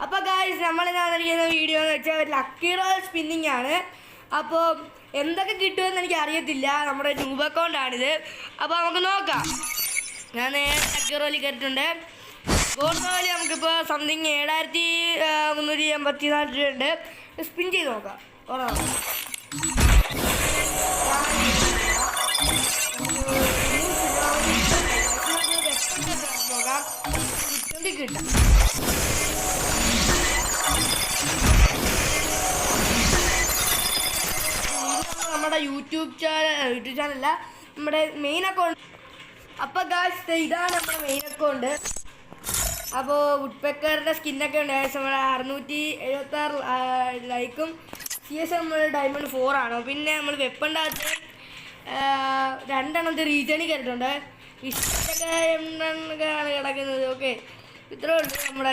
അപ്പോൾ ഗായ്സ് നമ്മളിന്ന് വന്നിരിക്കുന്ന വീഡിയോ എന്ന് വെച്ചാൽ ഒരു ലക്കി ഡ്രോ സ്പിന്നിങ് ആണ്. അപ്പോൾ എന്തൊക്കെ കിട്ടുമെന്ന് എനിക്ക് അറിയത്തില്ല. നമ്മുടെ ട്യൂബ് അക്കൗണ്ടാണിത്. അപ്പോൾ നമുക്ക് നോക്കാം. ഞാൻ നേരെ ലക്കി ഡ്രോയിൽ കയറിയിട്ടുണ്ട്. ഗോൾഡ് ഡ്രോയിൽ നമുക്കിപ്പോൾ സംതിങ് 7384 രൂപയുണ്ട്. സ്പിൻ ചെയ്ത് നോക്കാം. നോക്കാം കിട്ടാം. നമ്മുടെ യൂട്യൂബ് ചാനലല്ല, നമ്മുടെ മെയിൻ അക്കൗണ്ട്. അപ്പോൾ ഗായ്സ് ഇതാണ് നമ്മുടെ മെയിൻ അക്കൗണ്ട്. അപ്പോൾ വുഡ്പെക്കറുടെ സ്കിന്നൊക്കെ ഉണ്ട്. ഏകദേശം നമ്മുടെ 676 ലൈക്കും CS നമ്മൾ ഡയമണ്ട് 4 ആണ്. പിന്നെ നമ്മൾ വെപ്പൻ്റെ അകത്ത് 2 എണ്ണത്തെ റീജണിൽ കയറിയിട്ടുണ്ട്. ഇഷ്ടമൊക്കെ 8 കിടക്കുന്നത്. ഓക്കെ, ഇത്രേ ഉള്ളൂ നമ്മുടെ